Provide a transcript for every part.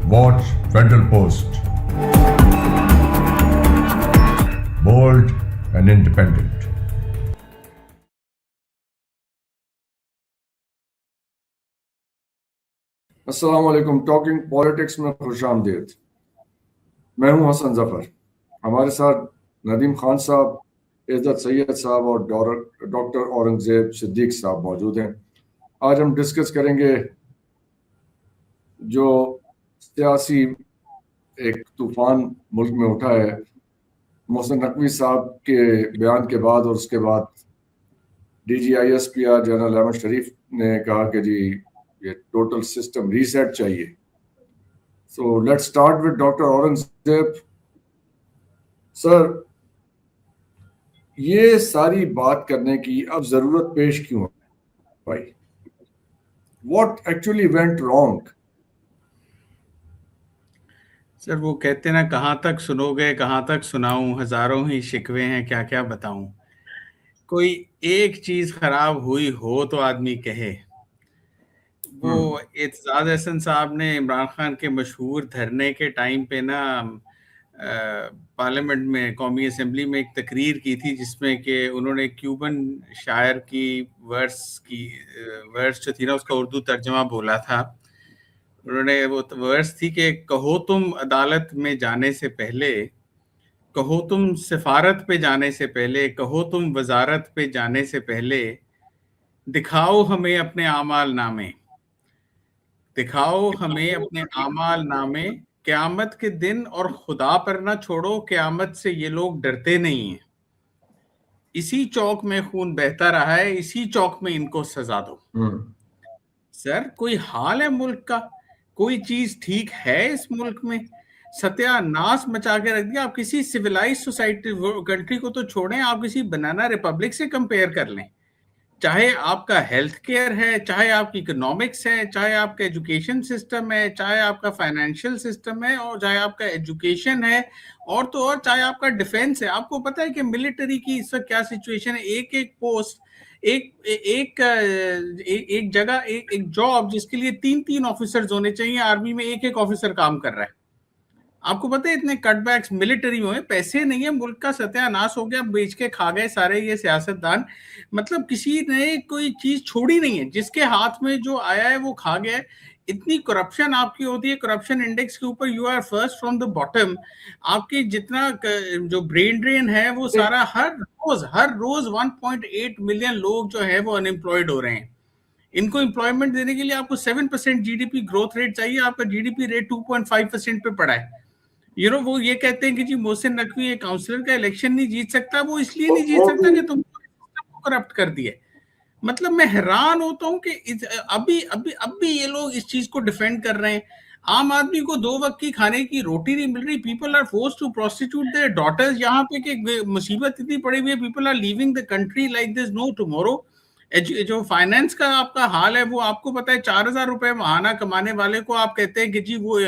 Watch Federal Post. Bold and independent. अस्सलाम वालेकुम। Talking politics में खुशामदीद। मैं हूं हसन जफर। हमारे साथ नदीम खान साहब, इज़्ज़त सैयद साहब और डॉक्टर औरंगजेब सिद्दीक साहब मौजूद हैं। आज हम डिस्कस करेंगे जो सियासी एक तूफान मुल्क में उठा है मोहसिन नकवी साहब के बयान के बाद, और उसके बाद DGISPR जनरल अहमद शरीफ ने कहा कि जी ये टोटल सिस्टम रीसेट चाहिए। So let's start with doctor Aurangzeb sir. ये सारी बात करने की अब जरूरत पेश क्यों भाई? What actually went wrong? Sir वो कहते ना, कहाँ तक सुनोगे, कहाँ तक सुनाऊं, हजारों ही शिकवे हैं, क्या क्या बताऊं। कोई एक चीज खराब हुई हो तो आदमी कहे। वो एतजाज अहसन साहब ने इमरान खान के मशहूर धरने के टाइम पे ना पार्लियामेंट में, कौमी असेंबली में एक तकरीर की थी जिसमें कि उन्होंने क्यूबन शायर की वर्स जो थी ना उसका उर्दू तर्जमा बोला था। उन्होंने वो वर्स थी कि कहो तुम अदालत में जाने से पहले, कहो तुम सिफारत पे जाने से पहले, कहो तुम वजारत पे जाने से पहले, दिखाओ हमें अपने आमाल नामे, दिखाओ हमें अपने आमाल नामे, क़यामत के दिन और खुदा पर ना छोड़ो, क़यामत से ये लोग डरते नहीं हैं। इसी चौक में खून बहता रहा है, इसी चौक में इनको सजा दो। सर कोई हाल है मुल्क का? कोई चीज ठीक है इस मुल्क में? सत्यानाश मचा के रख दिया। आप किसी सिविलाइज सोसाइटी कंट्री को तो छोड़ें, आप किसी बनाना रिपब्लिक से कंपेयर कर लें। चाहे आपका हेल्थ केयर है, चाहे आपकी इकोनॉमिक्स है, चाहे आपका एजुकेशन सिस्टम है, चाहे आपका फाइनेंशियल सिस्टम है, और चाहे आपका एजुकेशन है, और तो और चाहे आपका डिफेंस है। आपको पता है कि मिलिट्री की इस वक्त क्या सिचुएशन है? एक एक पोस्ट, एक एक एक जगह, एक जॉब जिसके लिए 3-3 ऑफिसर्स होने चाहिए, आर्मी में एक ऑफिसर काम कर रहा है। आपको पता है इतने कटबैक्स मिलिट्री में, पैसे नहीं है, मुल्क का सत्यानाश हो गया, बेच के खा गए सारे ये सियासतदान। मतलब किसी ने कोई चीज छोड़ी नहीं है, जिसके हाथ में जो आया है वो खा गया। इतनी करप्शन आपकी होती है, करप्शन इंडेक्स के ऊपर you are first from the bottom. आपके जितना जो ब्रेन ड्रेन है वो सारा, हर रोज 1.8 मिलियन लोग जो है वो अनएम्प्लॉयड हो रहे हैं। इनको एम्प्लॉयमेंट देने के लिए आपको 7% जीडीपी ग्रोथ रेट चाहिए। आपका जीडीपी रेट 2.5% पे पड़ा है। वो ये कहते हैं कि जी मोहसिन नकवी एक काउंसलर का इलेक्शन नहीं जीत सकता। वो इसलिए नहीं जीत सकता कि तुमने सिस्टम को करप्ट कर दिया। मतलब मैं हैरान होता हूँ कि अभी ये लोग इस चीज को डिफेंड कर रहे हैं। आम आदमी को 2 वक्त की खाने की रोटी नहीं मिल रही। People are forced to prostitute their daughters. यहाँ पे कि मुसीबत इतनी पड़ी हुई है, people are leaving the country like this no tomorrow. जो फाइनेंस का आपका हाल है वो आपको पता है। 4,000 रुपए महाना कमाने वाले को आप कहते हैं कि जी वो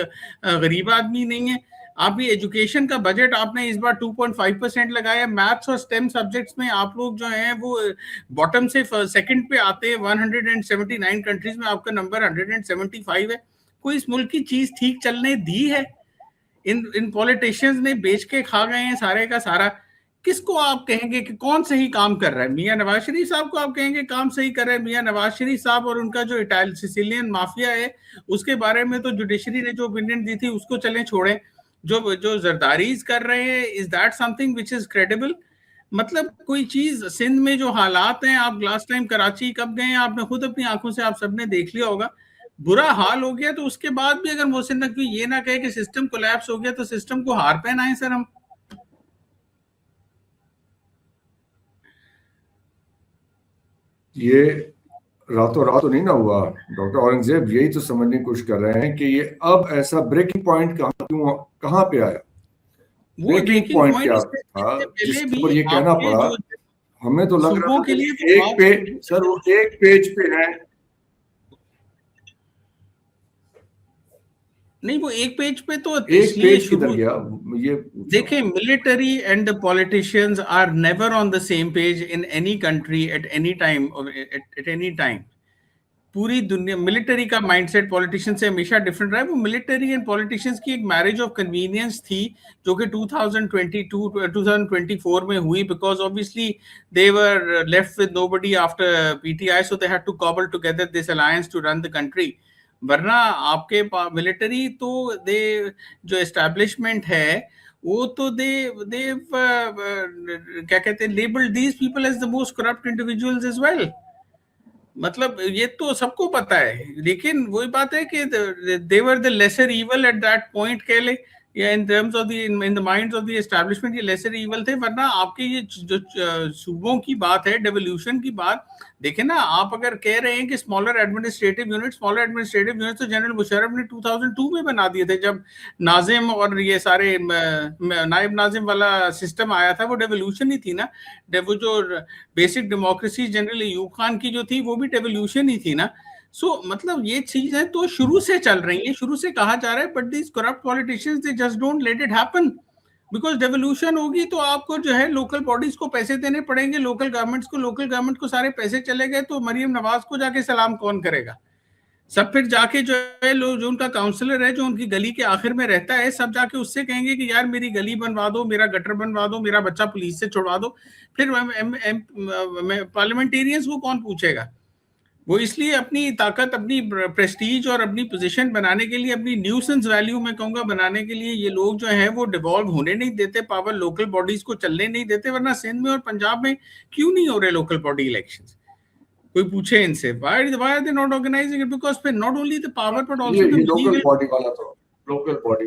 गरीब आदमी नहीं है। आप ये एजुकेशन का बजट आपने इस बार 2.5% लगाया। मैथ्स और स्टेम सब्जेक्ट्स में आप लोग जो हैं वो बॉटम से सेकंड पे आते हैं। 179 कंट्रीज में आपका नंबर 175 है। कोई इस मुल्क की चीज ठीक चलने दी है? इन पॉलिटिशियंस ने बेच के खा गए हैं सारे का सारा। किसको आप कहेंगे कि कौन सही काम कर रहा है? मियां नवाज शरीफ साहब को आप कहेंगे काम सही कर रहे हैं? मियां नवाज शरीफ साहब और उनका जो सिसिलियन माफिया है उसके बारे में तो जुडिशरी ने जो ओपिनियन दी थी उसको चलें छोड़ें। जो जरदारीज कर रहे हैं, is that something which is credible? मतलब कोई चीज सिंध में जो हालात हैं, आप लास्ट टाइम कराची कब गए? आपने खुद अपनी आंखों से आप सबने देख लिया होगा। बुरा हाल हो गया। तो उसके बाद भी अगर मोहसिन नकवी ये ना कहे कि सिस्टम कोलैप्स हो गया, तो सिस्टम को हार पहनाएं सर हम। ये रातों रात तो नहीं ना हुआ डॉक्टर औरंगजेब। यही तो समझने की कोशिश कर रहे हैं कि ये अब ऐसा ब्रेकिंग पॉइंट कहाँ पे आया? ब्रेकिंग पॉइंट क्या था जिसके ऊपर ये कहना पड़ा? हमें तो लग रहा था कि एक पेज, सर वो एक पेज पे है। नहीं, वो एक पेज पे तो एक पेज किधर गया ये? देखिए, military and politicians are never on the same page in any country at any time, पूरी दुनिया मिलिट्री का माइंडसेट पॉलिटिशियन से हमेशा डिफरेंट रहा है। वो मिलिट्री एंड पॉलिटिशियंस की एक मैरिज ऑफ कन्वीनियंस थी जो कि 2024 में हुई, because obviously they were left with nobody after PTI, so they had to cobble together this alliance to run the country. वरना आपके मिलिट्री तो दे जो एस्टैब्लिशमेंट है वो तो दे क्या कहते हैं, labelled these people as the most corrupt individuals as well. मतलब ये तो सबको पता है, लेकिन वही बात है कि they were the lesser evil at that point कह ले, या in terms of the in the minds of the establishment ये लेसर इवल थे। वरना आपके ये जो सूबों की बात है, डेवोल्यूशन की बात देखें ना, आप अगर कह रहे हैं कि स्मॉलर एडमिनिस्ट्रेटिव यूनिट तो जनरल मुशर्रफ ने 2002 में बना दिए थे, जब नाजिम और ये सारे नायब नाजिम वाला सिस्टम आया था, वो डेवोल्यूशन ही थी ना। वो जो basic democracy general Ayub Khan की जो थी वो भी डेवोल्यूशन ही थी ना। मतलब ये चीजें तो शुरू से चल रही हैं, शुरू से कहा जा रहा है, but these corrupt politicians they just don't let it happen, because devolution होगी तो आपको जो है लोकल बॉडीज को पैसे देने पड़ेंगे, लोकल गवर्नमेंट को सारे पैसे चले गए तो मरियम नवाज को जाके सलाम कौन करेगा? सब फिर जाके जो है लोग, जो उनका काउंसलर है जो उनकी गली के आखिर में रहता है, सब जाके उससे कहेंगे कि यार मेरी गली बनवा दो, मेरा गटर बनवा दो, मेरा बच्चा पुलिस से छुड़वा दो। फिर पार्लियामेंटेरियंस वो कौन पूछेगा? वो इसलिए अपनी ताकत, अपनी प्रेस्टीज और अपनी पोजीशन बनाने के लिए, अपनी न्यूसेंस वैल्यू मैं कहूंगा बनाने के लिए, ये लोग जो है वो डिवॉल्व होने नहीं देते, पावर लोकल बॉडीज को चलने नहीं देते। वरना सिंध में और पंजाब में क्यों नहीं हो रहे लोकल बॉडी इलेक्शंस? कोई पूछे इनसे why are they not organizing it? Because फिर not only the power but also ये the लोकल बॉडी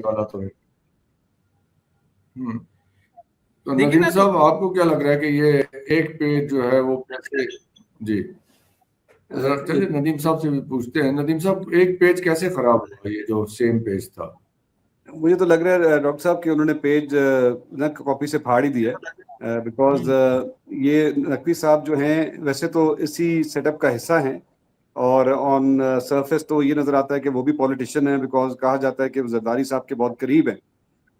वाला तो है। तो नदीम साहब, आपको क्या लग रहा है कि ये एक पेज जो है वो कैसे, जी चलिए नदीम साहब से भी पूछते हैं। नदीम साहब, एक पेज कैसे खराब हुआ, ये जो सेम पेज था? मुझे तो लग रहा है डॉक्टर साहब कि उन्होंने पेज ना कॉपी से फाड़ ही दिया, बिकॉज ये नकवी साहब जो हैं वैसे तो इसी सेटअप का हिस्सा हैं, और ऑन सरफेस तो ये नजर आता है कि वो भी पॉलिटिशियन है, बिकॉज कहा जाता है कि वो जरदारी साहब के बहुत करीब हैं।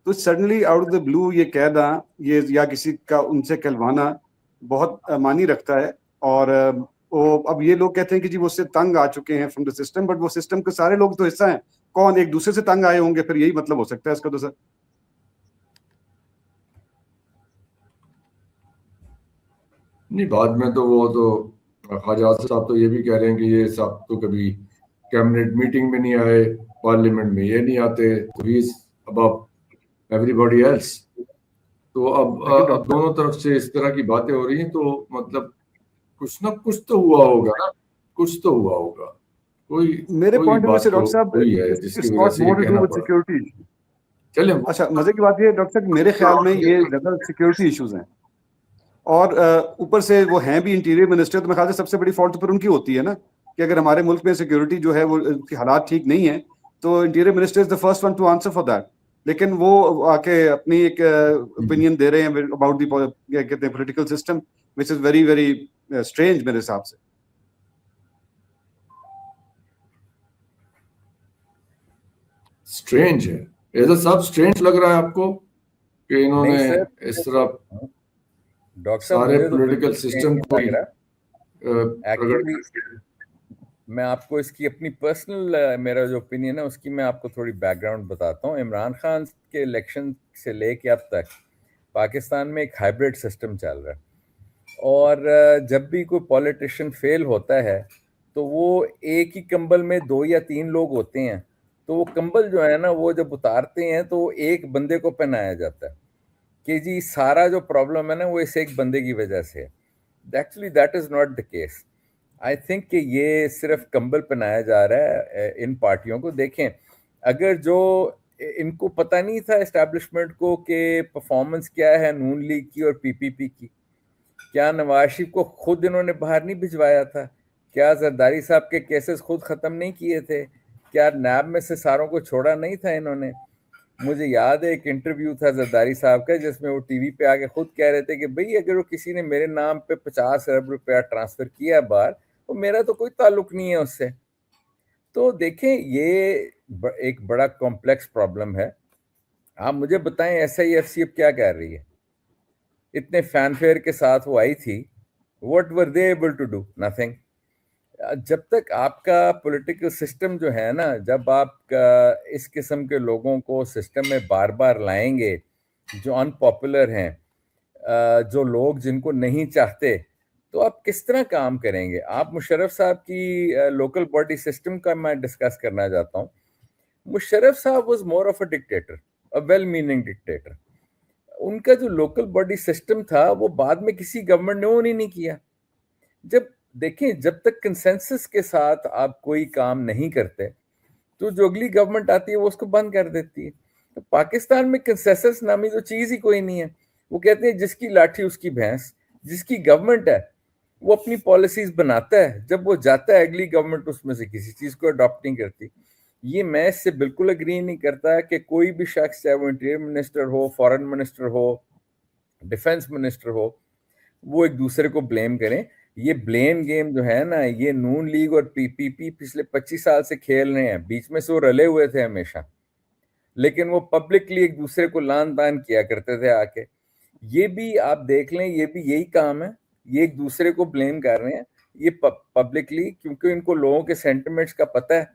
तो suddenly out of the blue ये कहना, ये या किसी का उनसे कहलवाना बहुत मानी रखता है। और वो अब ये लोग कहते हैं कि जी वो उससे तंग आ चुके हैं फ्रॉम द सिस्टम, बट वो सिस्टम के सारे लोग तो हिस्सा हैं, कौन एक दूसरे से तंग आए होंगे? फिर यही मतलब हो सकता है इसका तो सर। नहीं, बाद में तो वो तो ख्वाजा साहब तो ये भी कह रहे हैं कि ये सब तो कभी कैबिनेट मीटिंग में नहीं आए, पार्लियामेंट में ये नहीं आते, तो he is above everybody else. तो अब दोनों तरफ से इस तरह की बातें हो रही हैं, तो मतलब कुछ ना कुछ तो हुआ होगा ना, कुछ तो हुआ होगा। कोई मेरे पॉइंट ऑफ व्यू से डॉक्टर साहब हुई है जिसकी वजह से ये कहना पड़ा। सिक्योरिटी। चलिए, अच्छा, मजे की बात ये डॉक्टर साहब, मेरे ख्याल में ये ज्यादा सिक्योरिटी इश्यूज हैं, और ऊपर से वो हैं भी इंटीरियर मिनिस्टर, तो मेरे ख्याल से सबसे बड़ी फॉल्ट पर उनकी होती है ना, कि अगर हमारे मुल्क में सिक्योरिटी जो है वो की हालात ठीक नहीं है, तो interior minister is the first one two answer for that. लेकिन वो आके अपनी एक ओपिनियन दे रहे हैं अबाउट द क्या कहते हैं political system, which is very very strange मेरे हिसाब से। स्ट्रेंज है, ऐसा सब स्ट्रेंज लग रहा है आपको कि इन्होंने इस तरह सारे पॉलिटिकल सिस्टम को मैं आपको इसकी अपनी पर्सनल मेरा जो ओपिनियन है उसकी मैं आपको थोड़ी बैकग्राउंड बताता हूँ। इमरान खान के इलेक्शन से लेके अब तक पाकिस्तान में एक हाइब्रिड सिस्टम चल रहा है, और जब भी कोई पॉलिटिशियन फेल होता है तो वो एक ही कंबल में 2 या 3 लोग होते हैं, तो वो कंबल जो है ना वो जब उतारते हैं तो एक बंदे को पहनाया जाता है कि जी सारा जो प्रॉब्लम है ना वो इस एक बंदे की वजह से है। Actually that is not the case. I think कि ये सिर्फ कंबल पहनाया जा रहा है इन पार्टियों को। देखें, अगर जो इनको पता नहीं था एस्टैब्लिशमेंट को कि परफॉर्मेंस क्या है नून लीग की और पीपीपी की, क्या नवाज शरीफ को खुद इन्होंने बाहर नहीं भिजवाया था? क्या जरदारी साहब के केसेस खुद ख़त्म नहीं किए थे? क्या नैब में से सारों को छोड़ा नहीं था इन्होंने? मुझे याद है एक इंटरव्यू था जरदारी साहब का जिसमें वो टीवी पे आके खुद कह रहे थे कि भाई अगर वो किसी ने मेरे नाम पे 50 अरब रुपया ट्रांसफ़र किया बाहर, तो मेरा तो कोई ताल्लुक नहीं है उससे। तो देखें, ये एक बड़ा कॉम्प्लेक्स प्रॉब्लम है। आप मुझे बताएं SIFC अब क्या कर रही है? इतने फैनफेयर के साथ वो आई थी, what were they able to do? Nothing. जब तक आपका पॉलिटिकल सिस्टम जो है ना, जब आप इस किस्म के लोगों को सिस्टम में बार बार लाएंगे जो अनपॉपुलर हैं, जो लोग जिनको नहीं चाहते, तो आप किस तरह काम करेंगे? आप मुशर्रफ साहब की लोकल बॉडी सिस्टम का मैं डिस्कस करना चाहता हूँ। मुशर्रफ साहब was more of a dictator, a well meaning dictator. उनका जो लोकल बॉडी सिस्टम था वो बाद में किसी गवर्नमेंट ने वो नहीं किया। जब देखें, जब तक कंसेंसस के साथ आप कोई काम नहीं करते तो जो अगली गवर्नमेंट आती है वो उसको बंद कर देती है। तो पाकिस्तान में कंसेंसस नामी तो चीज ही कोई नहीं है। वो कहते हैं जिसकी लाठी उसकी भैंस। जिसकी गवर्नमेंट है वो अपनी पॉलिसीज बनाता है, जब वो जाता है अगली गवर्नमेंट उसमें से किसी चीज को अडॉप्ट नहीं करती। ये मैं इससे बिल्कुल अग्री नहीं करता कि कोई भी शख्स, चाहे वो इंटीरियर मिनिस्टर हो, फॉरेन मिनिस्टर हो, डिफेंस मिनिस्टर हो, वो एक दूसरे को ब्लेम करें। ये ब्लेम गेम जो है ना, ये नून लीग और पीपीपी पिछले 25 साल से खेल रहे हैं। बीच में से वो रले हुए थे हमेशा, लेकिन वो पब्लिकली एक दूसरे को लान तान किया करते थे आके। ये भी आप देख लें, ये भी यही काम है। ये एक दूसरे को ब्लेम कर रहे हैं ये पब्लिकली, क्योंकि इनको लोगों के सेंटिमेंट्स का पता है।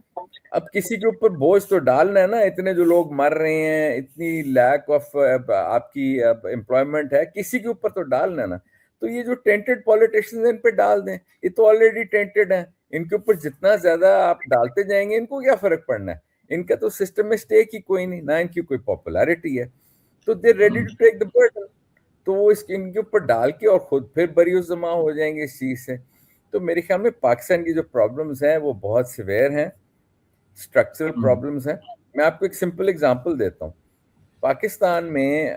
अब किसी के ऊपर बोझ तो डालना है ना, इतने जो लोग मर रहे हैं, इतनी लैक ऑफ आपकी एम्प्लॉयमेंट है, किसी के ऊपर तो डालना है ना। तो ये जो टेंटेड पॉलिटिशियंस इन पे डाल दें, ये तो ऑलरेडी टेंटेड है। इनके ऊपर जितना ज्यादा आप डालते जाएंगे, इनको क्या फर्क पड़ना है? इनका तो सिस्टम में स्टेक ही कोई नहीं, ना इनकी कोई पॉपुलैरिटी है, तो they ready to take the burden. तो वो इनके ऊपर डाल के और खुद फिर बरियों जमा हो जाएंगे इस चीज से। तो मेरे ख्याल में पाकिस्तान की जो प्रॉब्लम्स हैं वो बहुत सिवियर हैं, स्ट्रक्चरल प्रॉब्लम्स हैं। मैं आपको एक सिंपल एग्जांपल देता हूँ। पाकिस्तान में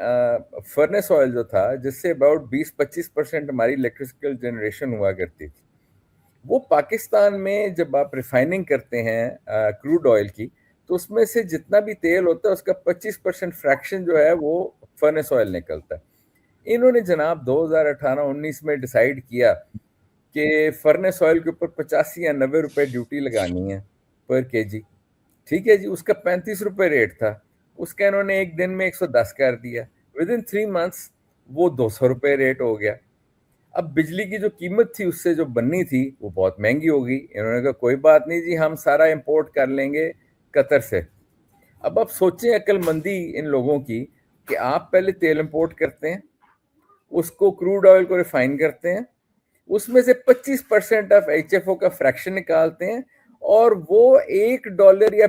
फर्नेस ऑयल जो था, जिससे अबाउट 20-25% हमारी इलेक्ट्रिकल जनरेशन हुआ करती थी, वो पाकिस्तान में जब आप रिफाइनिंग करते हैं क्रूड ऑयल की, तो उसमें से जितना भी तेल होता है उसका 25% फ्रैक्शन जो है वो फर्नेस ऑयल निकलता है। इन्होंने जनाब 2018-19 में डिसाइड किया कि फर्नेस ऑयल के ऊपर 85 या 90 रुपए ड्यूटी लगानी है पर केजी। ठीक है जी, उसका 35 रुपए रेट था, उसका इन्होंने एक दिन में 110 कर दिया। विद इन 3 मंथ्स वो 200 रुपए रेट हो गया। अब बिजली की जो कीमत थी उससे जो बननी थी वो बहुत महंगी हो गई। इन्होंने कहा कोई बात नहीं जी, हम सारा इंपोर्ट कर लेंगे कतर से। अब आप सोचें अक्लमंदी इन लोगों की कि आप पहले तेल इंपोर्ट करते हैं, उसको क्रूड ऑयल को रिफाइन करते हैं, उसमें से 25% ऑफ HFO का फ्रैक्शन निकालते हैं, और वो $1 या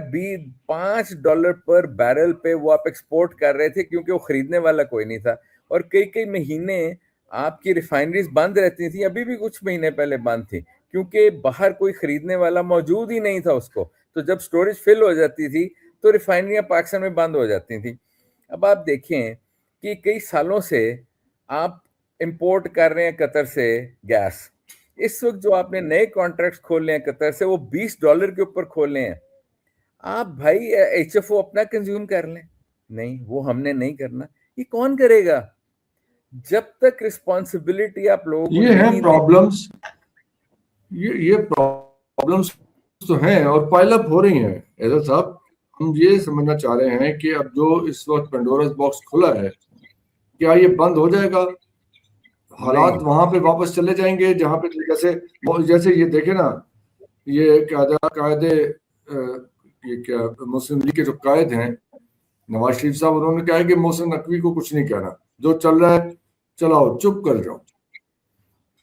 $5 पर बैरल पे वो आप एक्सपोर्ट कर रहे थे, क्योंकि वो खरीदने वाला कोई नहीं था। और कई कई महीने आपकी रिफाइनरीज बंद रहती थी, अभी भी कुछ महीने पहले बंद थी, क्योंकि बाहर कोई खरीदने वाला मौजूद ही नहीं था उसको। तो जब स्टोरेज फिल हो जाती थी तो रिफाइनरियां पाकिस्तान में बंद हो जाती थी। अब आप देखें कि कई सालों से आप इंपोर्ट कर रहे हैं कतर से गैस। इस वक्त जो आपने नए कॉन्ट्रैक्ट्स खोले हैं कतर से, वो $20 के ऊपर खोले हैं। आप भाई HFO अपना कंज्यूम कर लें, नहीं, वो हमने नहीं करना। ये कौन करेगा? जब तक रिस्पॉन्सिबिलिटी आप लोगों को ये है नहीं प्रॉब्लम्स, ये प्रॉब्लम्स तो हैं और पाइल अप हो रही हैं। एजाज साहब, हम ये समझना चाह रहे हैं कि अब जो इस वक्त पेंडोरस बॉक्स खुला है, क्या ये बंद हो जाएगा? हालात वहां पे वापस चले जाएंगे जहां पे जैसे ये देखे ना, ये कायदे ये क्या मुस्लिम लीग के जो कायद हैं नवाज शरीफ साहब, उन्होंने कहा है कि मोहसिन नकवी को कुछ नहीं कहना, जो चल रहा है चलाओ, चुप कर जाओ।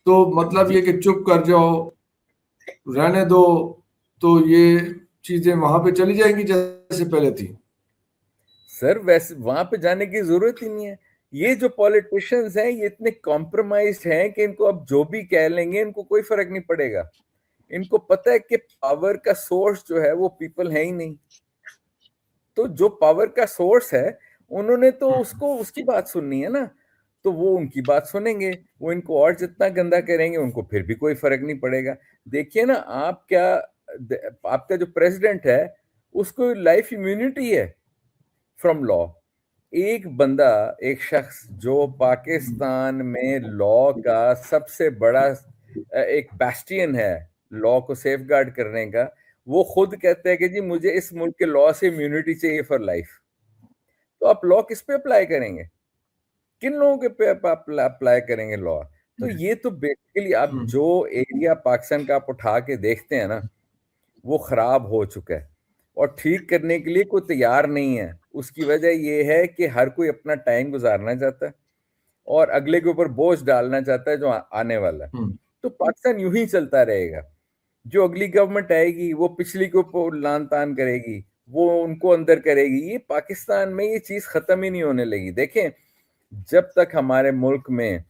तो मतलब ये कि चुप कर जाओ, रहने दो, तो ये चीजें वहां पे चली जाएंगी जैसे पहले थी। सर, वैसे वहां पे जाने की जरूरत ही नहीं है। ये जो पॉलिटिशियंस हैं ये इतने कॉम्प्रोमाइज्ड हैं कि इनको अब जो भी कह लेंगे इनको कोई फर्क नहीं पड़ेगा। इनको पता है कि पावर का सोर्स जो है वो पीपल है ही नहीं। तो जो पावर का सोर्स है उन्होंने तो उसको उसकी बात सुननी है ना, तो वो उनकी बात सुनेंगे। वो इनको और जितना गंदा करेंगे उनको फिर भी कोई फर्क नहीं पड़ेगा। देखिए ना, आपका जो प्रेसिडेंट है उसको लाइफ इम्यूनिटी है फ्रॉम लॉ। एक बंदा, एक शख्स जो पाकिस्तान में लॉ का सबसे बड़ा एक बैस्टियन है लॉ को सेफगार्ड करने का, वो खुद कहते हैं कि जी मुझे इस मुल्क के लॉ से इम्यूनिटी चाहिए फॉर लाइफ। तो आप लॉ किस पे अप्लाई करेंगे? किन लोगों के पे अप्लाई करेंगे लॉ? तो ये तो बेसिकली आप जो एरिया पाकिस्तान का आप उठा के देखते हैं ना, वो खराब हो चुका है और ठीक करने के लिए कोई तैयार नहीं है। उसकी वजह ये है कि हर कोई अपना टाइम गुजारना चाहता है और अगले के ऊपर बोझ डालना चाहता है जो आने वाला है। तो पाकिस्तान यूं ही चलता रहेगा। जो अगली गवर्नमेंट आएगी वो पिछली के ऊपर लान तान करेगी, वो उनको अंदर करेगी। ये पाकिस्तान में ये चीज खत्म ही नहीं होने लगी। देखें, जब तक हमारे मुल्क में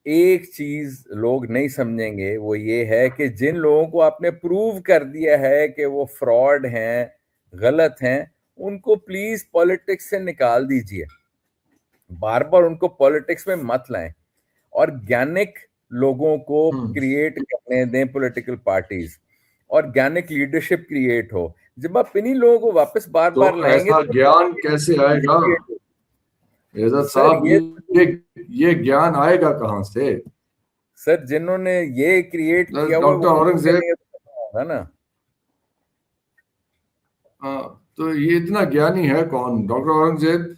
एक चीज लोग नहीं समझेंगे, वो ये है कि जिन लोगों को आपने प्रूव कर दिया है कि वो फ्रॉड हैं, गलत हैं, उनको प्लीज पॉलिटिक्स से निकाल दीजिए। बार बार उनको पॉलिटिक्स में मत लाएं। ऑर्गेनिक लोगों को क्रिएट करने दें political parties, organic leadership create हो। जब आप इन्हीं लोगों को वापस बार बार लाएंगे तो ज्ञान कैसे आएगा एजाज साहब? ये ज्ञान आएगा कहाँ से? सर, जिन्होंने ये क्रिएट किया डॉक्टर औरंगजेब है ना, तो ये इतना ज्ञानी है कौन? डॉक्टर औरंगजेब,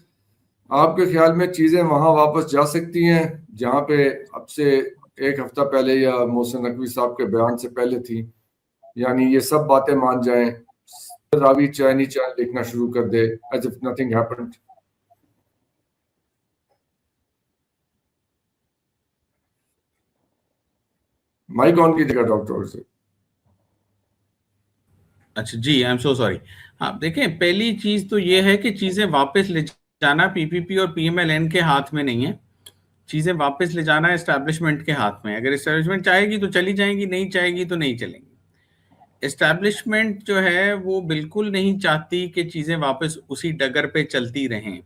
आपके ख्याल में चीजें वहां वापस जा सकती हैं जहां पे अब से एक हफ्ता पहले या मोहसिन नकवी साहब के बयान से पहले थी? यानी ये सब बातें मान जाएं, रावी चाइनी चाय लिखना शुरू कर दे as if nothing happened. Mic on कीजिएगा डॉक्टर से। अच्छा जी, आई एम सो सॉरी। हाँ, देखें, पहली चीज तो ये है कि चीजें वापस ले जाना पीपीपी और पीएमएलएन के हाथ में नहीं है। चीजें वापस ले जाना एस्टैब्लिशमेंट के हाथ में। अगर एस्टैब्लिशमेंट चाहेगी तो चली जाएंगी, नहीं चाहेगी तो नहीं चलेंगी। एस्टैब्लिशमेंट जो है वो बिल्कुल नहीं चाहती कि चीजें वापस उसी डगर पे चलती रहें।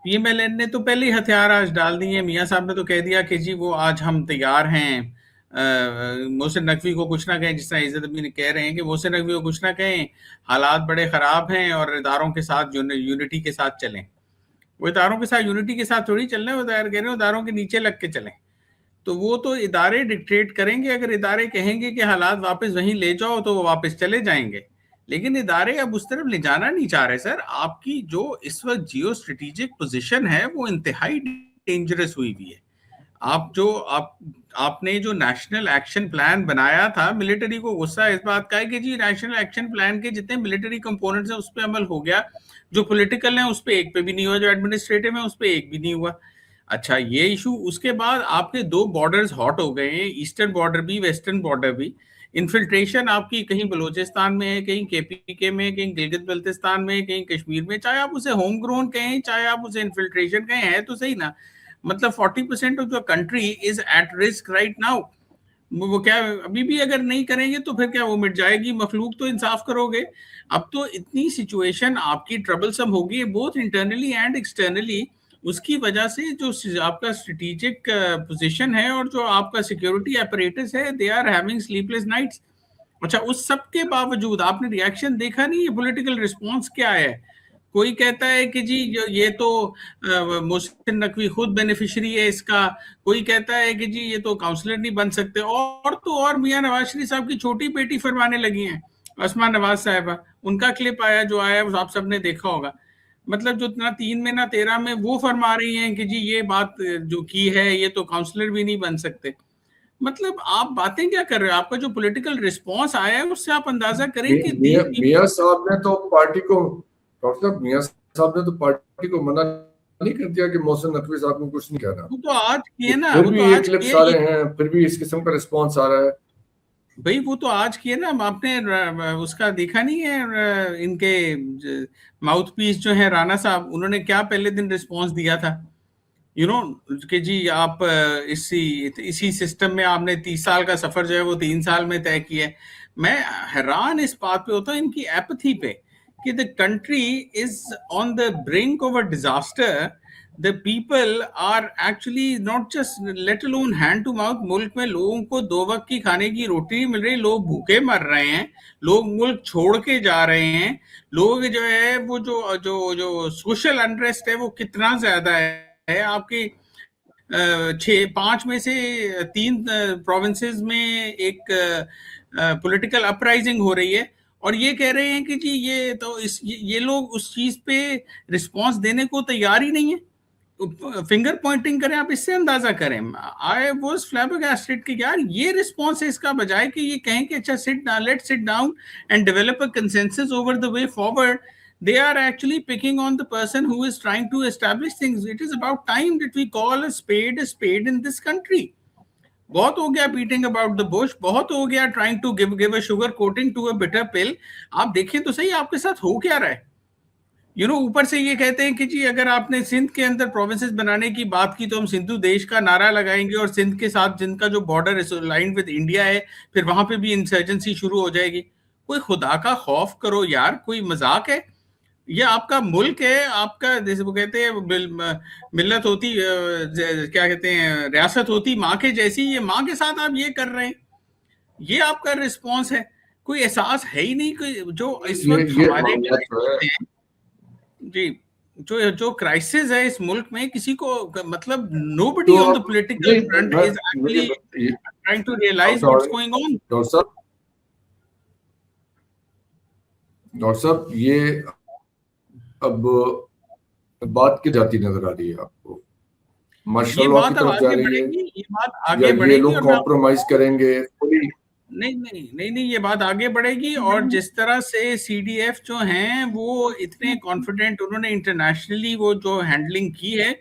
पीएमएलएन ने तो पहले ही हथियार आज डाल दिए। मियां साहब ने तो कह दिया कि जी वो आज हम तैयार हैं, मोहसिन नकवी को कुछ ना कहें, जिस तरह इज्जत अभी कह रहे हैं कि मोहसिन नकवी को कुछ ना कहें, हालात बड़े खराब हैं और इदारों के साथ यूनिटी के साथ चलें। वो इदारों के साथ यूनिटी के साथ थोड़ी चल रहे हैं, वो कह रहे हैं इदारों के नीचे लग के चलें। तो वो तो इदारे डिक्टेट करेंगे। अगर इदारे कहेंगे कि हालात वापस वहीं ले जाओ तो वो वापस चले जाएंगे। लेकिन इदारे अब उस तरफ ले जाना नहीं चाह रहे। सर, आपकी जो इस वक्त जियो स्ट्रेटेजिक पोजिशन है वो इंतहाई डेंजरस हुई हुई है। आपने जो नेशनल एक्शन प्लान बनाया था, मिलिट्री को गुस्सा इस बात का है कि जी नेशनल एक्शन प्लान के जितने मिलिट्री कंपोनेंट्स हैं उस पर अमल हो गया, जो पॉलिटिकल है उस पर एक पे भी नहीं हुआ, जो एडमिनिस्ट्रेटिव है उस पर एक भी नहीं हुआ। अच्छा, ये इशू, उसके बाद आपके दो बॉर्डर्स हॉट हो गए हैं, ईस्टर्न बॉर्डर भी, वेस्टर्न बॉर्डर भी। इन्फिल्ट्रेशन आपकी कहीं बलूचिस्तान में है, कहीं केपीके में, कहीं गिलगित बल्तिस्तान में, कहीं कश्मीर में। चाहे आप उसे होम ग्रोन कहें, चाहे आप उसे इन्फिल्ट्रेशन कहें, है तो सही ना। मतलब 40% of the country is at risk right now. वो क्या अभी भी अगर नहीं करेंगे तो फिर क्या वो मिट जाएगी मखलूक? तो इंसाफ करोगे। अब तो इतनी सिचुएशन आपकी ट्रबलसम होगी बोथ इंटरनली एंड एक्सटर्नली। उसकी वजह से जो आपका स्ट्रेटेजिक पोजीशन है और जो आपका सिक्योरिटी अपरेटस है, they are having sleepless nights. अच्छा, उस सब के बावजूद आपने रिएक्शन देखा नहीं है? पॉलिटिकल रिस्पॉन्स क्या है? कोई कहता है कि जी ये तो मोहसिन नकवी खुद बेनिफिशियरी है इसका। कोई कहता है कि जी ये तो काउंसलर नहीं बन सकते। और तो और मियां नवाज शरीफ साहब की छोटी बेटी फरमाने लगी हैं, अस्मा नवाज साहिबा। उनका क्लिप आया जो आया वो आप सबने देखा होगा। मतलब जो ना 3 में ना 13 में वो फरमा रही हैं कि जी ये बात जो की है ये तो काउंसलर भी नहीं बन सकते। मतलब आप बातें क्या कर रहे हो? आपका जो पॉलिटिकल रिस्पॉन्स आया है उससे आप अंदाजा करें कि मियां साहब ने तो पार्टी को, डॉक्टर साहब, मियां साहब ने तो पार्टी को मना नहीं कर दिया कि मोहसिन नकवी साहब को कुछ नहीं कहना। वो तो आज किए ना, फिर वो भी तो ये आज क्लिप्स आ रहे हैं, फिर भी इस किस्म का रिस्पॉन्स आ रहा है। भाई वो तो आज किए ना। आपने उसका देखा नहीं है? इनके माउथ पीस जो है राणा साहब, उन्होंने क्या पहले दिन रिस्पॉन्स दिया था, कि जी आप इसी सिस्टम में आपने 30 साल का सफर जो है वो 3 साल में तय किया है। मैं हैरान इस बात पे होता हूँ, इनकी एपथी पे, कि the country is on the brink of a disaster. The people are actually not just let alone hand to mouth। मुल्क में लोगों को 2 वक्त की खाने की रोटी मिल रही, लोग भूखे मर रहे हैं, लोग मुल्क छोड़ के जा रहे हैं। लोग जो है वो जो सोशल अनरेस्ट है वो कितना ज्यादा है। आपके 5 में से 3 प्रोविंसेस में एक पॉलिटिकल अपराइजिंग हो रही है और ये कह रहे हैं कि जी ये लोग उस चीज पे रिस्पांस देने को तैयार ही नहीं है। फिंगर पॉइंटिंग करें, आप इससे अंदाजा करें। आई वाज फ्लैबरगैस्टेड कि यार ये रिस्पॉन्स है इसका, बजाय कि ये कहें कि अच्छा let's sit down and develop a consensus over the way forward, they are actually picking on the person who is trying to establish things. It is about time that we call a spade in this country. बहुत हो गया beating about the bush, बहुत हो गया trying to give a sugar coating to a bitter pill. आप देखें तो सही आपके साथ हो क्या रहा है। ऊपर से ये कहते हैं कि जी अगर आपने सिंध के अंदर प्रोविंसेस बनाने की बात की तो हम सिंधु देश का नारा लगाएंगे, और सिंध के साथ जिनका जो बॉर्डर लाइन विद इंडिया है, फिर वहां पे भी इंसर्जेंसी शुरू हो जाएगी। कोई खुदा का खौफ करो यार, कोई मजाक है? ये आपका मुल्क है, आपका जैसे वो कहते हैं मिल्लत होती, क्या कहते हैं, रियासत होती माँ के जैसी, ये माँ के साथ आप ये कर रहे हैं, ये आपका रिस्पॉन्स है? कोई एहसास है ही नहीं कि जो इस वक्त हमारे जी जो क्राइसिस है इस मुल्क में, किसी को मतलब nobody on the political front is actually trying to realize what's going on. Doctor साहब ये अब बात की जाती नजर आ रही है आपको? मार्शल लॉ की तरफ जा रही है, ये बात आगे बढ़ेगी, ये लोग कॉम्प्रोमाइज करेंगे? नहीं, ये बात आगे बढ़ेगी। और जिस तरह से CDF जो हैं वो इतने कॉन्फिडेंट, उन्होंने इंटरनेशनली वो जो हैंडलिंग की है,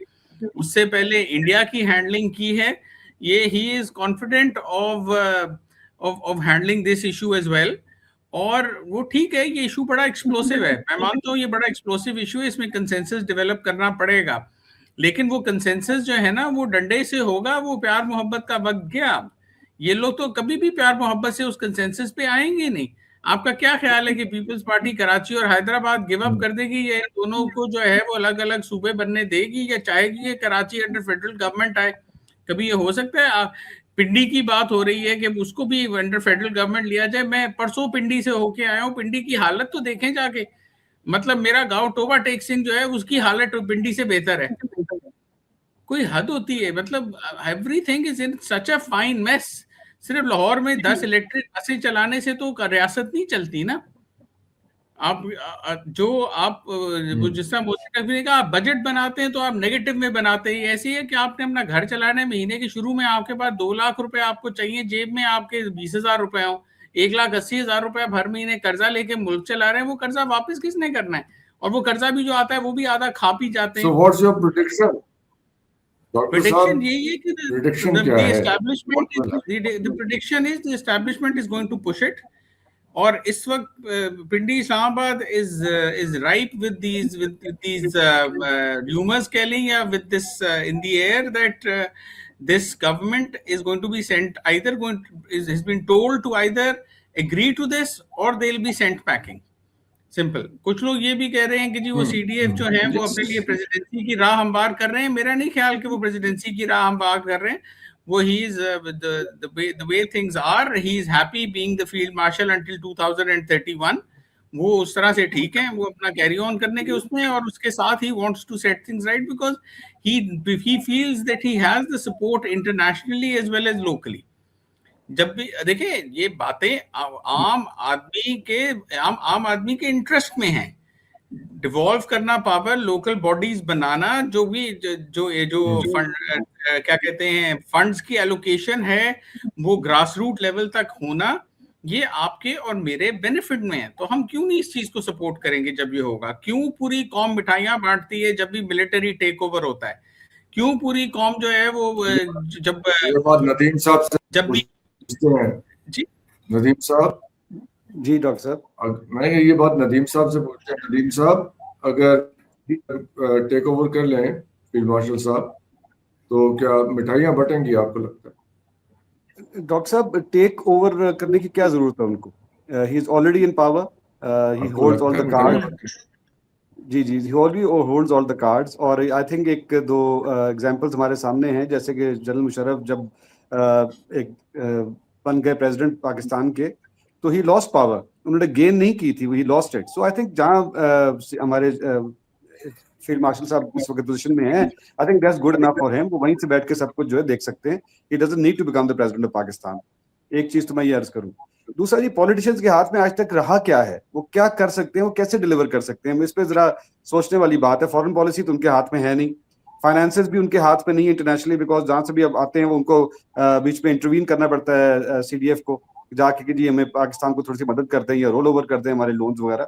उससे पहले इंडिया की हैंडलिंग की है, ये he is confident of handling this issue as well. और वो ठीक है, ये इशू बड़ा एक्सप्लोसिव है, मैं मानता हूँ ये बड़ा एक्सप्लोसिव इशू है, इसमें कंसेंसस डेवलप करना पड़ेगा, लेकिन वो कंसेंसस जो है ना वो डंडे से होगा, वो प्यार मोहब्बत का वक्त गया। ये लोग तो कभी भी प्यार मोहब्बत से उस कंसेंसस पे आएंगे नहीं। आपका क्या ख्याल है कि पीपल्स पार्टी कराची और हैदराबाद गिव अप कर देगी, या दोनों को जो है वो अलग अलग सूबे बनने देगी, या चाहेगी कि कराची अंडर फेडरल गवर्नमेंट आए? कभी ये हो सकता है? पिंडी की बात हो रही है कि उसको भी अंडर फेडरल गवर्नमेंट लिया जाए। मैं परसों पिंडी से होके आया हूँ, पिंडी की हालत तो देखें जाके, मतलब मेरा गांव टोबा टेक सिंह जो है उसकी हालत पिंडी से बेहतर है। कोई हद होती है, मतलब everything is in such a fine mess. सिर्फ लाहौर में 10 इलेक्ट्रिक बसें चलाने से तो रियासत नहीं चलती ना। आप जिस तरह मोदी ने कहा, आप बजट बनाते हैं तो आप नेगेटिव में बनाते हैं। ऐसी है कि आपने अपना घर चलाने, महीने के शुरू में आपके पास 2 लाख रुपए आपको चाहिए, जेब में आपके 20,000 रुपए हो, 1,80,000 रुपए हर महीने कर्जा लेके मुल्क चला रहे हैं। वो कर्जा वापस किसने करना है? और वो कर्जा भी जो आता है वो भी आधा खा पी जाते हैं। So what's your prediction? Prediction यही है कि the prediction is the establishment is going to push it. और इस वक्त पिंडी Islamabad is ripe with these rumors कह लें, या with this in the air that this government is going to be sent, has been told to either agree to this or they'll be sent packing. Simple. कुछ लोग ये भी कह रहे हैं कि जी वो CDF जो है वो अपने लिए प्रेसिडेंसी की राह हमवार कर रहे हैं। मेरा नहीं ख्याल कि वो प्रेसिडेंसी की राह हमवार कर रहे हैं। वो he is the way things are, he is happy being the field marshal until 2031. वो उस तरह से ठीक है, वो अपना कैरी ऑन करने के उसमें, और उसके साथ ही wants to set things right because he feels that he has the support internationally as well as locally. जब भी देखिए ये बातें आम आदमी के इंटरेस्ट में है, डिवॉल्व करना पावर, लोकल बॉडीज बनाना, जो फंड क्या कहते हैं, फंड्स की एलोकेशन है वो ग्रास रूट लेवल तक होना, ये आपके और मेरे बेनिफिट में है। तो हम क्यों नहीं इस चीज को सपोर्ट करेंगे जब ये होगा? क्यों पूरी कौम मिठाइयां बांटती है जब भी मिलिट्री टेक ओवर होता है? क्यों पूरी कौम जो है वो जब नदीम साहब जब भी जी नदीम साहब जी डॉक्टर साहब, मैं ये बात नदीम साहब से पूछते हैं। नदीम साहब, अगर टेक ओवर कर लें फील्ड मार्शल साहब, तो क्या मिठाइयां बटेंगी आपको लगता है? डॉक्टर साहब, टेक ओवर करने की क्या जरूरत है उनको? He is already in power, he holds all the cards. जी, he already holds all the cards. और आई थिंक 1-2 एग्जांपल्स हमारे सामने हैं, जैसे कि जनरल मुशर्रफ जब बन गए प्रेसिडेंट पाकिस्तान के, तो ही लॉस्ट पावर, उन्होंने गेन नहीं की थी, he lost it. So I think जहां हमारे फील्ड मार्शल साहब इस वक्त पोजीशन में हैं, I think that's good enough for him. वो वहीं से बैठ के सब कुछ जो है देख सकते हैं। He doesn't need to become the president of Pakistan. एक चीज तो मैं ये अर्ज करूं। दूसरा, ये पॉलिटिशियंस के हाथ में आज तक रहा क्या है? वो क्या कर सकते हैं, वो कैसे डिलीवर कर सकते हैं? इस पे जरा सोचने वाली बात है। फॉरेन पॉलिसी तो उनके हाथ में है नहीं, फाइनेंसेस भी उनके हाथ में नहीं है इंटरनेशनली, बिकॉज जहाँ से भी अब आते हैं वो उनको बीच में इंटरवीन करना पड़ता है CDF को, जाके कि जी हमें पाकिस्तान को थोड़ी सी मदद कर दें या रोल ओवर कर दें हमारे लोन्स वगैरह।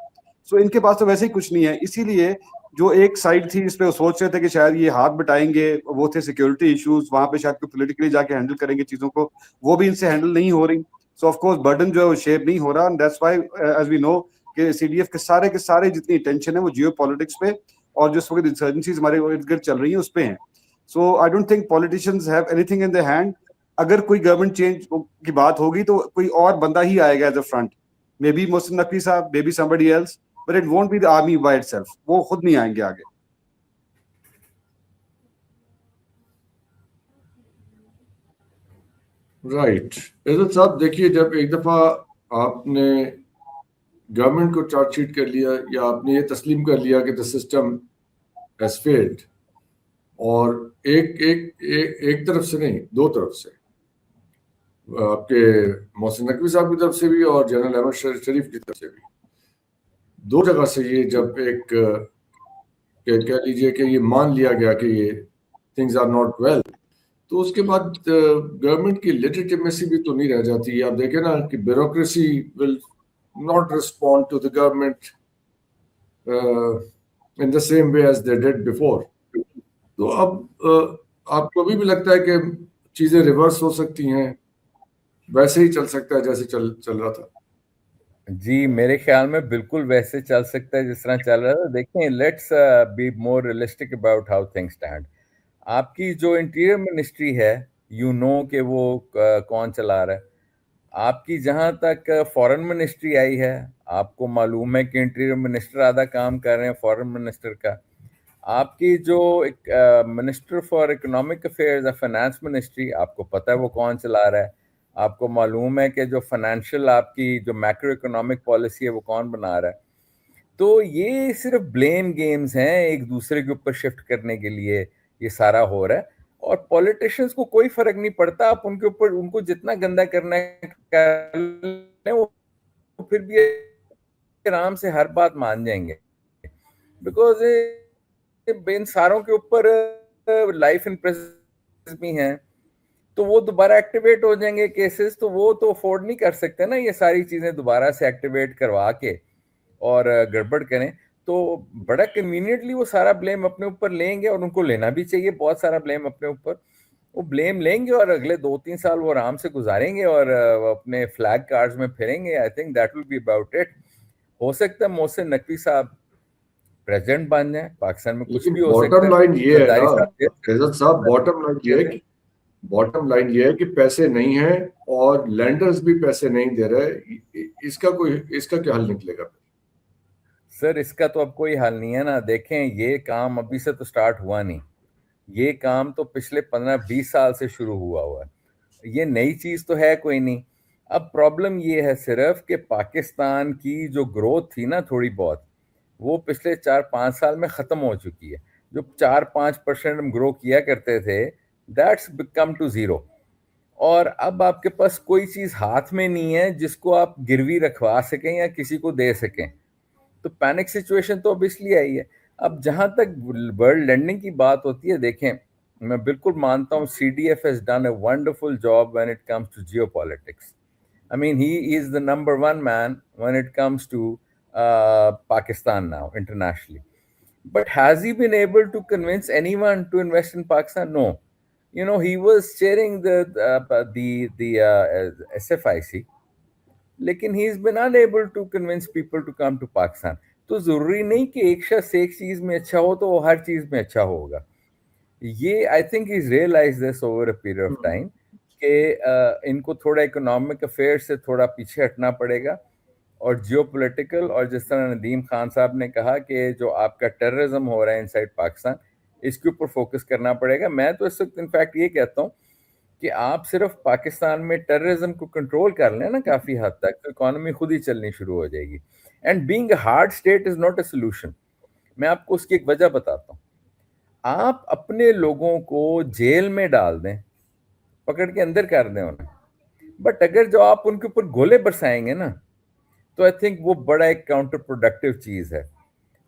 सो इनके पास तो वैसे ही कुछ नहीं है। इसीलिए जो एक साइड थी इस पे वो सोच रहे थे कि शायद ये हाथ बटाएंगे, वो थे सिक्योरिटी इश्यूज, वहां पे शायद पोलिटिकली जाके हैंडल करेंगे चीजों को, वो भी इनसे हैंडल नहीं हो रही। सो ऑफ कोर्स बर्डन जो है वो शेयर नहीं हो रहा, and that's why as we know कि CDF के सारे जितनी टेंशन है वो जियो पॉलिटिक्स पे और जो इस वक्त इंसर्जेंसीज हमारे इर्द गिर्द चल रही है उस पे हैं। So I don't think politicians have anything in the hand. अगर कोई गवर्नमेंट चेंज की बात होगी तो कोई और बंदा ही आएगा as a front, maybe Mohsin Naqvi साहब, maybe somebody else, but it won't be the army by itself. वो खुद नहीं आएंगे आगे। राइट। इज्जत साहब देखिए, जब एक दफा आपने गवर्नमेंट को चार्जशीट कर लिया या आपने ये तस्लीम कर लिया कि द सिस्टम हैज फेल्ड, और एक तरफ से नहीं, दो तरफ से, आपके मोहसिन नकवी साहब की तरफ से भी और जनरल अहमद शरीफ की तरफ से भी, दो जगह से ये जब एक कह लीजिए कि ये मान लिया गया कि ये थिंग्स आर नॉट वेल, तो उसके बाद गवर्नमेंट की लेजिटिमेसी भी तो नहीं रह जाती। आप देखें ना कि bureaucracy will not respond to the government in the same way as they did before. तो अब आपको अभी भी लगता है कि चीजें रिवर्स हो सकती हैं, वैसे ही चल सकता है जैसे चल रहा था? जी, मेरे ख्याल में बिल्कुल वैसे चल सकता है जिस तरह चल रहा था। देखें, let's be more realistic about how things stand. आपकी जो इंटीरियर मिनिस्ट्री है, यू नो कि वो कौन चला रहा है। आपकी जहां तक फॉरेन मिनिस्ट्री आई है, आपको मालूम है कि इंटीरियर मिनिस्टर आधा काम कर रहे हैं फॉरेन मिनिस्टर का। आपकी जो एक मिनिस्टर फॉर इकोनॉमिक अफेयर्स है, फाइनेंस मिनिस्ट्री, आपको पता है वो कौन चला रहा है। आपको मालूम है कि जो फाइनेंशियल आपकी जो मैक्रो इकोनॉमिक पॉलिसी है वो कौन बना रहा है। तो ये सिर्फ ब्लेम गेम्स हैं एक दूसरे के ऊपर शिफ्ट करने के लिए ये सारा हो रहा है, और पॉलिटिशियंस को कोई फर्क नहीं पड़ता। आप उनके ऊपर उनको जितना गंदा करना है कर लें, वो फिर भी आराम से हर बात मान जाएंगे, बिकॉज इन सारों के ऊपर लाइफ इन प्रेजेंस भी हैं, तो वो दोबारा एक्टिवेट हो जाएंगे केसेस। तो वो तो अफोर्ड नहीं कर सकते ना ये सारी चीजें दोबारा से एक्टिवेट करवा के और गड़बड़ करें। तो बड़ा कन्वीनियंटली वो सारा ब्लेम अपने ऊपर लेंगे, और उनको लेना भी चाहिए बहुत सारा ब्लेम अपने ऊपर। वो ब्लेम लेंगे और अगले 2-3 साल वो आराम से गुजारेंगे और अपने फ्लैग कार्ड्स में फिरेंगे। I think that will be about it. हो सकता है मोहसिन नकवी साहब प्रेसिडेंट बन जाए, पाकिस्तान में कुछ भी हो सकता है। बॉटम लाइन ये है जरदारी ना साहब, इज्जत साहब, बॉटम लाइन ये है कि पैसे नहीं हैं और लैंडर्स भी पैसे नहीं दे रहे। इसका क्या हल निकलेगा? सर इसका तो अब कोई हल नहीं है ना। देखें, ये काम अभी से तो स्टार्ट हुआ नहीं, ये काम तो पिछले 15-20 साल से शुरू हुआ है। ये नई चीज तो है कोई नहीं। अब प्रॉब्लम ये है सिर्फ कि पाकिस्तान की जो ग्रोथ थी ना थोड़ी बहुत, वो पिछले 4-5 साल में खत्म हो चुकी है। जो 4-5% हम ग्रो किया करते थे, दैट्स बिकम टू जीरो। और अब आपके पास कोई चीज हाथ में नहीं है जिसको आप गिरवी रखवा सकें या किसी को दे सकें। तो पैनिक सिचुएशन तो अब इसलिए आई है। अब जहां तक वर्ल्ड लैंडिंग की बात होती है, देखें मैं बिल्कुल मानता हूँ CDF has done a wonderful job when it comes to geopolitics. I mean, he is the number one man when it comes to Pakistan now internationally. But has he been able to convince anyone to invest in Pakistan? No. You know, he was chairing the SFIC, लेकिन he is been unable to convince people to come to Pakistan. तो जरूरी नहीं कि एक शख्स एक चीज में अच्छा हो तो वो हर चीज में अच्छा होगा। ये I think is realize this over a period of time कि इनको थोड़ा इकोनॉमिक अफेयर से थोड़ा पीछे हटना पड़ेगा, और जियोपॉलिटिकल, और जिस तरह नदीम खान साहब ने कहा कि जो आपका टेररिज्म हो रहा है इनसाइड पाकिस्तान, इसके ऊपर फोकस करना पड़ेगा। मैं तो इस वक्त इनफैक्ट ये कहता हूँ कि आप सिर्फ पाकिस्तान में टेररिज्म को कंट्रोल कर लें ना काफी हद तक, तो इकोनॉमी खुद ही चलनी शुरू हो जाएगी। And being a hard state is not a solution. मैं आपको उसकी एक वजह बताता हूँ। आप अपने लोगों को जेल में डाल दें, पकड़ के अंदर कर दें उन्हें, बट अगर जो आप उनके ऊपर गोले बरसाएंगे ना, तो आई थिंक वो बड़ा एक काउंटर प्रोडक्टिव चीज है।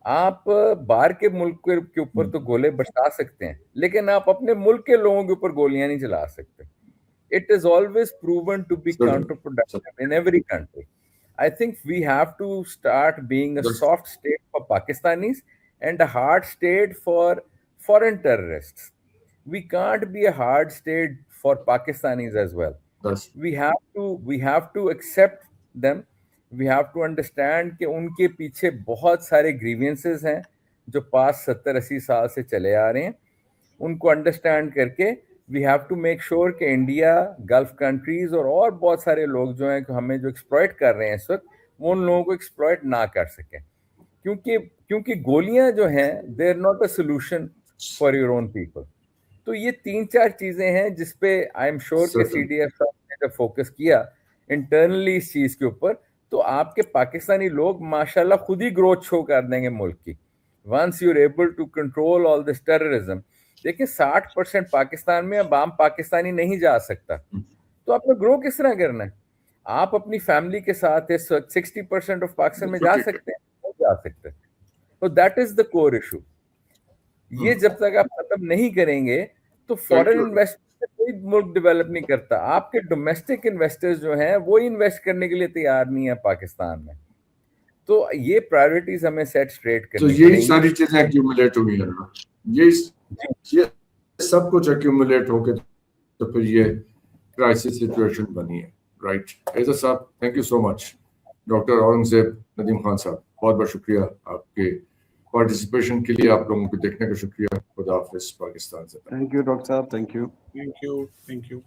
आप बाहर के मुल्क के ऊपर तो गोले बरसा सकते हैं, लेकिन आप अपने मुल्क के लोगों के ऊपर गोलियां नहीं चला सकते. It is always proven to be Certainly. counterproductive in every country. I think we have to start being a Yes. soft state for Pakistanis and a hard state for foreign terrorists. We can't be a hard state for Pakistanis as well. That's We have to accept them. We have to understand कि उनके पीछे बहुत सारे grievances हैं जो पास 70-80 साल से चले आ रहे हैं. उनको अंडरस्टैंड करके we have to make sure कि इंडिया, गल्फ कंट्रीज और बहुत सारे लोग जो हैं हमें जो एक्सप्लॉइट कर रहे हैं इस वक्त, वो उन लोगों को एक्सप्लॉइट ना कर सकें, क्योंकि गोलियां जो हैं they are not a solution for your own people. तो ये 3-4 चीजें हैं जिसपे आई एम श्योर कि CDF साहब ने जब फोकस किया इंटरनली इस चीज के ऊपर, तो आपके पाकिस्तानी लोग माशाल्लाह खुद ही ग्रोथ शो कर देंगे मुल्क की. Once you are able to control all this terrorism. देखिए 60% पाकिस्तान में अब आम पाकिस्तानी नहीं जा सकता, तो आपने ग्रो किस तरह करना है? आप अपनी फैमिली के साथ इस वक्त 60% ऑफ पाकिस्तान में जा सकते हैं? नहीं जा सकते. तो that is the core issue. ये जब तक आप खत्म नहीं करेंगे तो फॉरेन इन्वेस्टमेंट कोई मुल्क डेवलप नहीं करता. आपके डोमेस्टिक इन्वेस्टर्स जो हैं वो इन्वेस्ट करने के लिए तैयार नहीं है पाकिस्तान में. तो ये प्रायोरिटीज हमें सेट स्ट्रेट करनी तो यही सारी चीजें एक्यूमुलेट हुई है ना, ये सब कुछ एक्यूमुलेट होके तो फिर ये क्राइसिस सिचुएशन बनी है. राइट ऐसा साहब, thank you so much. Doctor Aurangzeb Nadeem Khan साहब, बहुत बहुत शुक्रिया आपके पार्टिसिपेशन के लिए. आप लोगों को देखने का शुक्रिया. खुदा हाफिज. पाकिस्तान से थैंक यू डॉक्टर साहब. Thank you. Thank you.